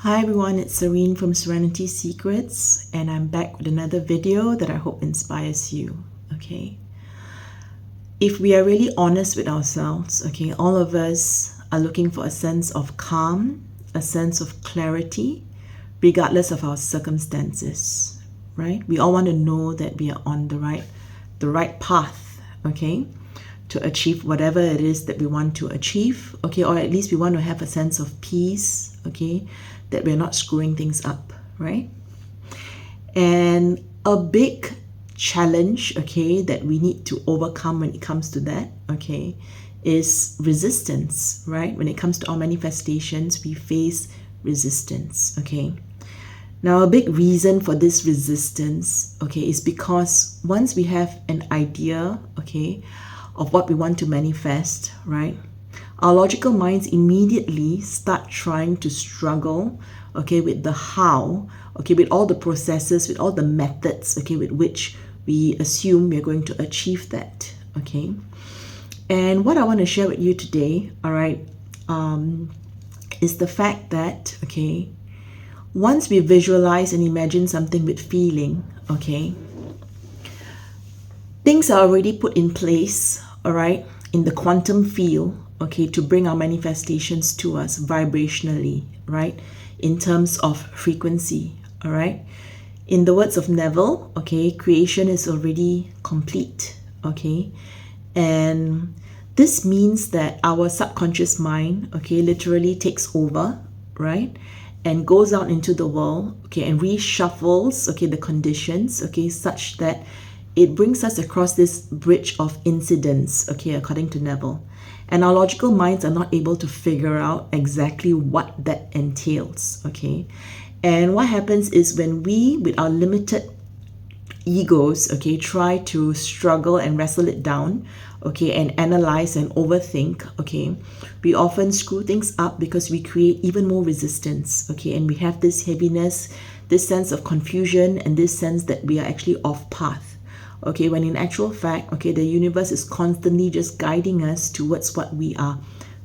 Hi everyone, it's Serene from Serenity Secrets, and I'm back with another video that I hope inspires you. Okay, if we are really honest with ourselves, okay, all of us are looking for a sense of calm, a sense of clarity, regardless of our circumstances, right? We all want to know that we are on the right path, okay, to achieve whatever it is that we want to achieve, okay, or at least we want to have a sense of peace, okay, that we're not screwing things up, right? And a big challenge, okay, that we need to overcome when it comes to that, okay, is resistance, right? When it comes to our manifestations, we face resistance, okay? Now, a big reason for this resistance, okay, is because once we have an idea, okay, of what we want to manifest, right, our logical minds immediately start trying to struggle, okay, with the how, okay, with all the processes, with all the methods, okay, with which we assume we're going to achieve that, okay. And what I want to share with you today, all right, is the fact that, okay, once we visualize and imagine something with feeling, okay, things are already put in place, all right, in the quantum field, okay, to bring our manifestations to us vibrationally, right, in terms of frequency, all right. In the words of Neville, okay, creation is already complete, okay, and this means that our subconscious mind, okay, literally takes over, right, and goes out into the world, okay, and reshuffles, okay, the conditions, okay, such that it brings us across this bridge of incidents, okay, according to Neville. And our logical minds are not able to figure out exactly what that entails, okay? And what happens is when we, with our limited egos, okay, try to struggle and wrestle it down, okay, and analyze and overthink, okay, we often screw things up because we create even more resistance, okay, and we have this heaviness, this sense of confusion, and this sense that we are actually off path. Okay, when in actual fact, okay, the universe is constantly just guiding us towards what we are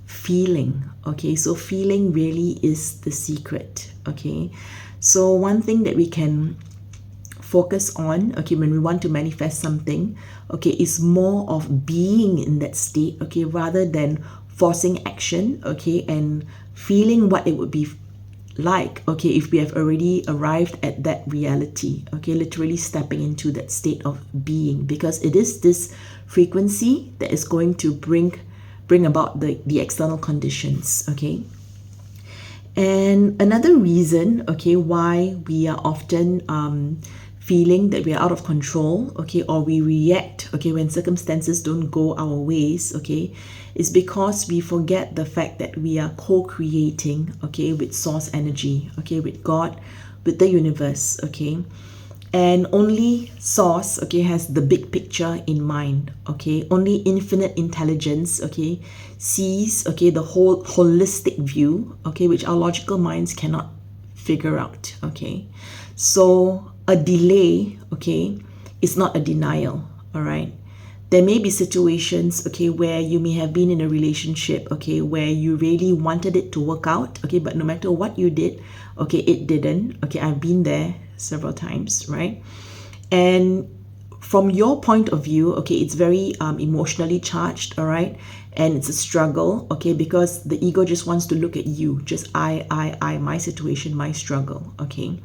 feeling. Okay, so feeling really is the secret. Okay, so one thing that we can focus on, okay, when we want to manifest something, okay, is more of being in that state, okay, rather than forcing action, okay, and feeling what it would be like, okay, if we have already arrived at that reality, okay, literally stepping into that state of being, because it is this frequency that is going to bring about the external conditions, okay. And another reason, okay, why we are often feeling that we are out of control, okay, or we react, okay, when circumstances don't go our ways, okay, is because we forget the fact that we are co-creating, okay, with source energy, okay, with God, with the universe, okay, and only source, okay, has the big picture in mind, okay, only infinite intelligence, okay, sees, okay, the whole holistic view, okay, which our logical minds cannot figure out, okay. So a delay, okay, is not a denial, all right. There may be situations, okay, where you may have been in a relationship, okay, where you really wanted it to work out, okay, but no matter what you did, okay, it didn't, okay, I've been there several times, right? And from your point of view, okay, it's very emotionally charged, all right, and it's a struggle, okay, because the ego just wants to look at you, just I, my situation, my struggle, okay.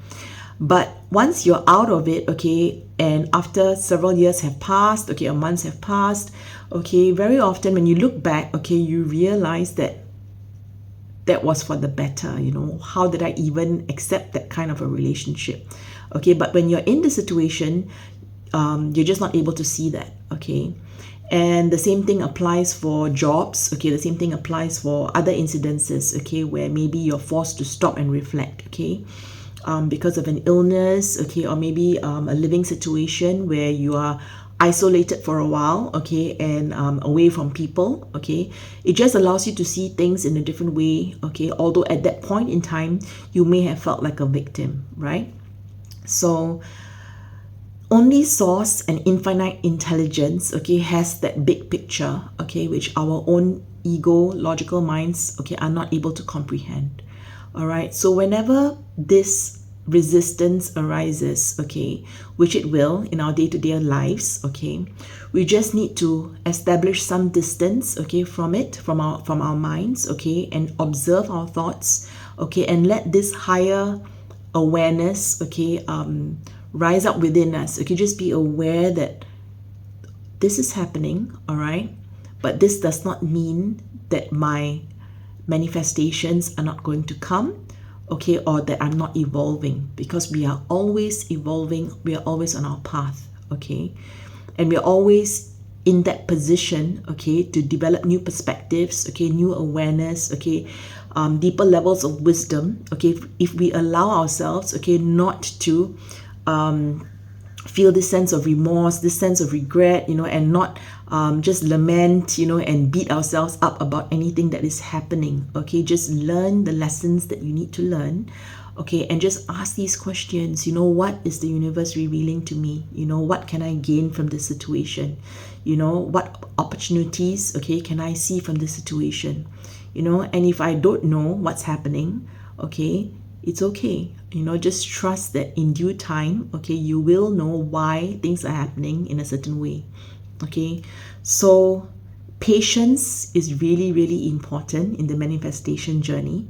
But once you're out of it, okay, and after several years have passed, okay, or months have passed, okay, very often when you look back, okay, you realize that that was for the better, you know, how did I even accept that kind of a relationship, okay, but when you're in the situation, you're just not able to see that, okay. And the same thing applies for jobs, okay, the same thing applies for other incidences, okay, where maybe you're forced to stop and reflect, okay. Because of an illness, okay, or maybe a living situation where you are isolated for a while, okay, and away from people, okay, it just allows you to see things in a different way, okay, although at that point in time, you may have felt like a victim, right? So only source and infinite intelligence, okay, has that big picture, okay, which our own ego, logical minds, okay, are not able to comprehend. All right. So whenever this resistance arises, okay, which it will in our day-to-day lives, okay, we just need to establish some distance, okay, from it, from our minds, okay, and observe our thoughts, okay, and let this higher awareness, okay, rise up within us. Okay, just be aware that this is happening, all right, but this does not mean that my manifestations are not going to come, okay, or that I'm not evolving, because we are always evolving, we are always on our path, okay, and we are always in that position, okay, to develop new perspectives, okay, new awareness, okay, deeper levels of wisdom, okay, if we allow ourselves, okay, not to feel this sense of remorse, this sense of regret, and not just lament, and beat ourselves up about anything that is happening. Okay, just learn the lessons that you need to learn. Okay, and just ask these questions. What is the universe revealing to me? What can I gain from this situation? What opportunities, okay, can I see from this situation? And if I don't know what's happening, okay, it's okay. Just trust that in due time, okay, you will know why things are happening in a certain way. Okay, so patience is really, really important in the manifestation journey.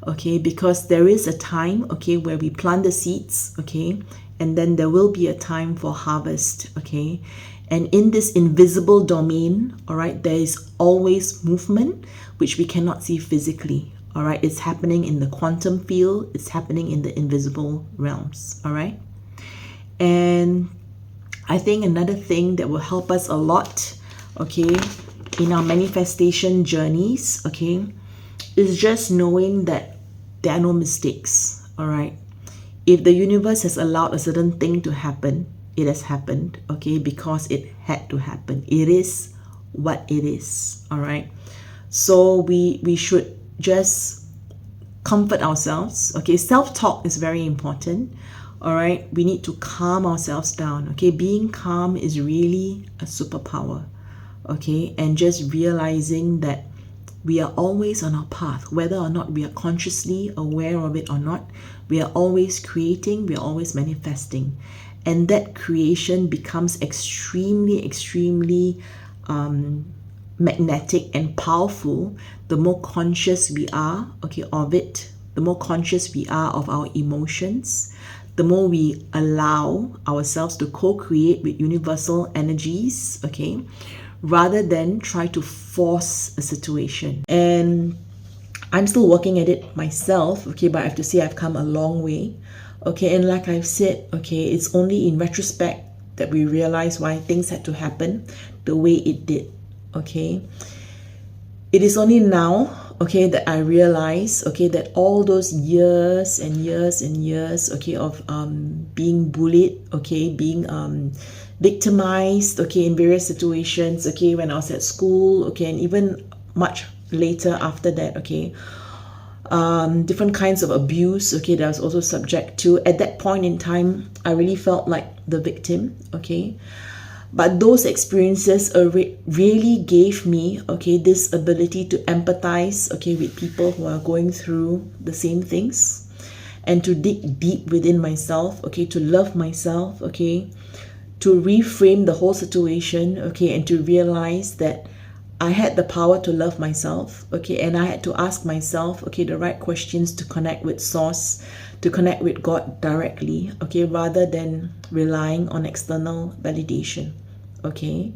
Okay, because there is a time, okay, where we plant the seeds, okay, and then there will be a time for harvest, okay. And in this invisible domain, all right, there is always movement which we cannot see physically. All right, it's happening in the quantum field, it's happening in the invisible realms. All right, and I think another thing that will help us a lot, okay, in our manifestation journeys, okay, is just knowing that there are no mistakes. All right, if the universe has allowed a certain thing to happen, it has happened, okay, because it had to happen. It is what it is. All right, so we should just comfort ourselves. Okay, self-talk is very important. All right, we need to calm ourselves down. Okay, being calm is really a superpower. Okay, and just realizing that we are always on our path, whether or not we are consciously aware of it or not. We are always creating, we are always manifesting, and that creation becomes extremely, extremely magnetic and powerful the more conscious we are, okay, of it, the more conscious we are of our emotions, the more we allow ourselves to co-create with universal energies, okay, rather than try to force a situation. And I'm still working at it myself, okay, but I have to say I've come a long way, okay, and like I've said, okay, it's only in retrospect that we realize why things had to happen the way it did. Okay, it is only now, okay, that I realize, okay, that all those years and years and years, okay, of being bullied, okay, being victimized, okay, in various situations, okay, when I was at school, okay, and even much later after that, okay, different kinds of abuse, okay, that I was also subject to. At that point in time, I really felt like the victim, okay. But those experiences really gave me, okay, this ability to empathize, okay, with people who are going through the same things, and to dig deep within myself, okay, to love myself, okay, to reframe the whole situation, okay, and to realize that I had the power to love myself, okay, and I had to ask myself, okay, the right questions to connect with Source, to connect with God directly, okay, rather than relying on external validation, okay.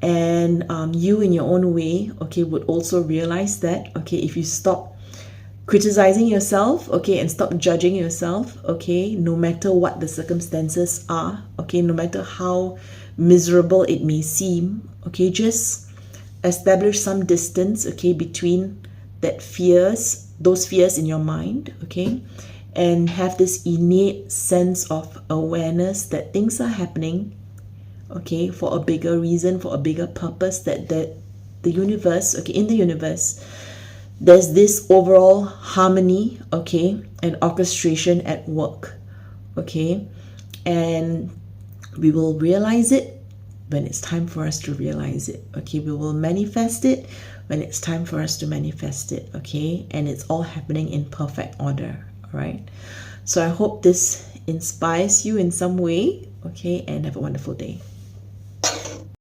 And you in your own way, okay, would also realize that, okay, if you stop criticizing yourself, okay, and stop judging yourself, okay, no matter what the circumstances are, okay, no matter how miserable it may seem, okay, just establish some distance, okay, between those fears in your mind, okay, and have this innate sense of awareness that things are happening, okay, for a bigger reason, for a bigger purpose, that the universe, okay, in the universe, there's this overall harmony, okay, and orchestration at work, okay, and we will realize it when it's time for us to realize it, okay. We will manifest it when it's time for us to manifest it, okay? And it's all happening in perfect order, all right? So I hope this inspires you in some way, okay? And have a wonderful day.